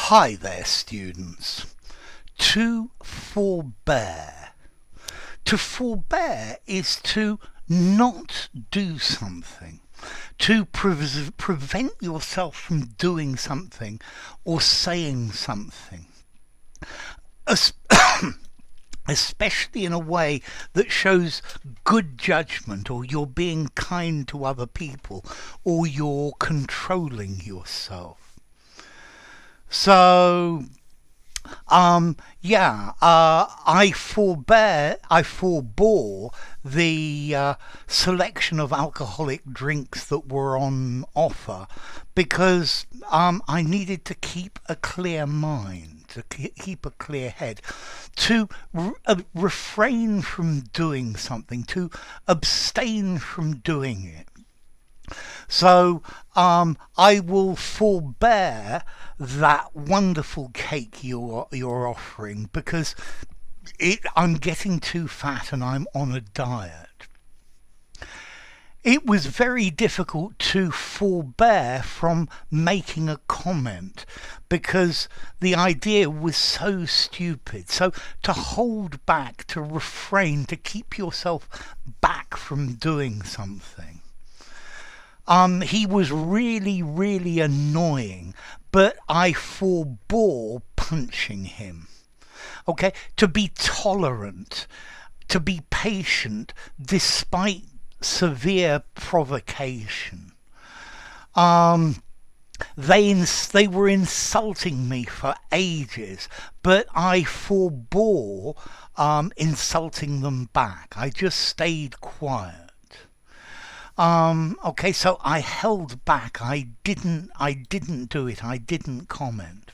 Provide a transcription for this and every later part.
Hi there, students. To forbear. To forbear is to not do something, to prevent yourself from doing something or saying something, Es- especially in a way that shows good judgment, or you're being kind to other people, or you're controlling yourself. So I forbore the selection of alcoholic drinks that were on offer because I needed to keep a clear mind, to keep a clear head, to refrain from doing something, to abstain from doing it. So I will forbear that wonderful cake you're offering because I'm getting too fat and I'm on a diet. It was very difficult to forbear from making a comment because the idea was so stupid. So to hold back, to refrain, to keep yourself back from doing something. He was really, really annoying, but I forbore punching him. Okay, to be tolerant, to be patient despite severe provocation. They were insulting me for ages, but I forbore insulting them back. I just stayed quiet. Okay, so I held back. I didn't do it. I didn't comment.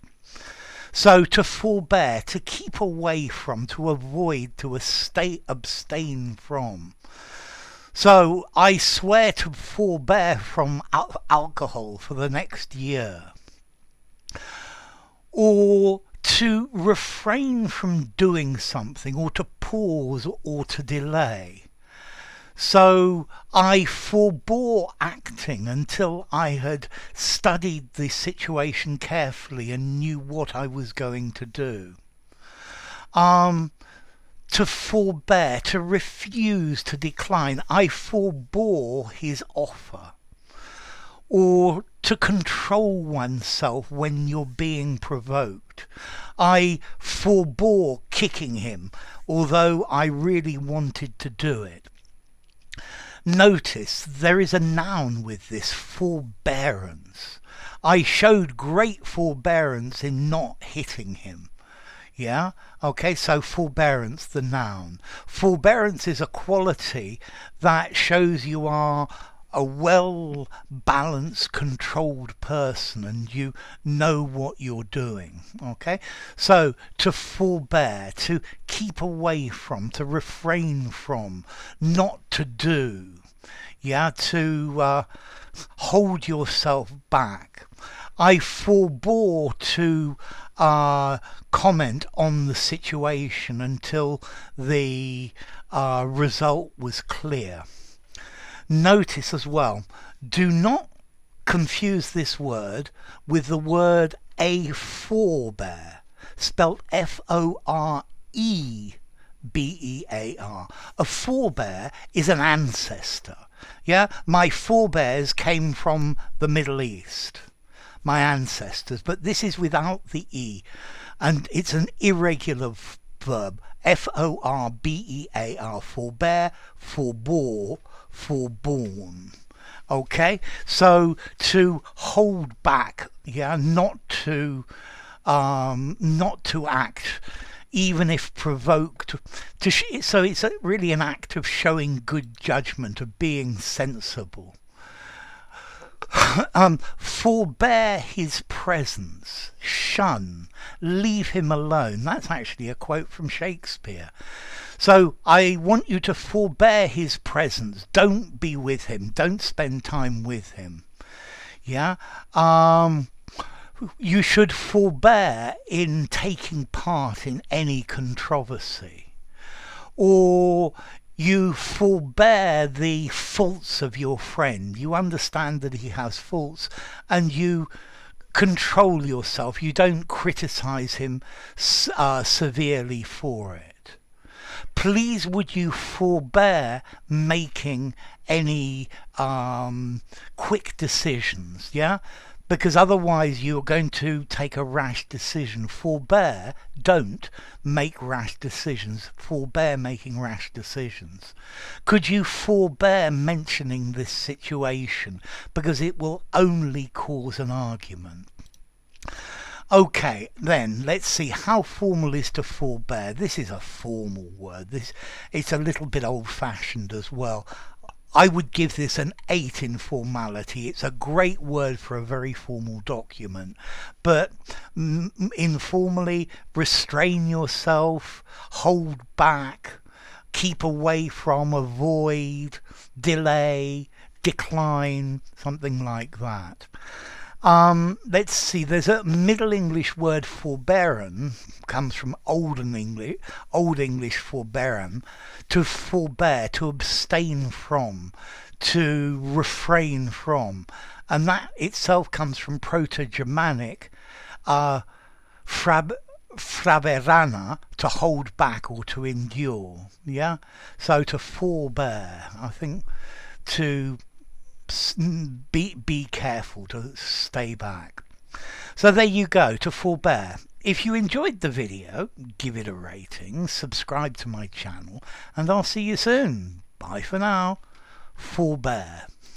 So to forbear, to keep away from, to avoid, to abstain from. So I swear to forbear from alcohol for the next year. Or to refrain from doing something, or to pause, or to delay. So I forbore acting until I had studied the situation carefully and knew what I was going to do. To forbear, to refuse, to decline, I forbore his offer. Or to control oneself when you're being provoked. I forbore kicking him, although I really wanted to do it. Notice there is a noun with this, forbearance. I showed great forbearance in not hitting him. Yeah? Okay, so forbearance, the noun. Forbearance is a quality that shows you are a well-balanced, controlled person and you know what you're doing. Okay? So to forbear, to keep away from, to refrain from, not to do. Yeah, to hold yourself back. I forbore to comment on the situation until the result was clear. Notice as well, do not confuse this word with the word a forebear, spelt Forbear. A forebear is an ancestor. Yeah, my forebears came from the Middle East, my ancestors, but this is without the E, and it's an irregular verb. Forbear, forbear, forbore, forborne. Okay, so to hold back, yeah, not to act even if provoked. So it's really an act of showing good judgment, of being sensible. Forbear his presence, shun, leave him alone. That's actually a quote from Shakespeare. So I want you to forbear his presence. Don't be with him. Don't spend time with him. Yeah. You should forbear in taking part in any controversy. Or you forbear the faults of your friend. You understand that he has faults and you control yourself. You don't criticize him severely for it. Please would you forbear making any quick decisions, yeah? Because otherwise you're going to take a rash decision. Forbear, don't make rash decisions. Forbear making rash decisions. Could you forbear mentioning this situation? Because it will only cause an argument. Okay, then let's see how formal is to forbear. This is a formal word. It's a little bit old-fashioned as well. I would give this an 8 in formality. It's a great word for a very formal document. But informally, restrain yourself, hold back, keep away from, avoid, delay, decline, something like that. Let's see, there's a Middle English word forbearan, comes from Old English forbearan, to forbear, to abstain from, to refrain from. And that itself comes from Proto-Germanic fraberana, to hold back or to endure. Yeah? So to forbear, I think to be careful, to stay back. So there you go, to forbear. If you enjoyed the video, give it a rating, subscribe to my channel, and I'll see you soon. Bye for now. Forbear.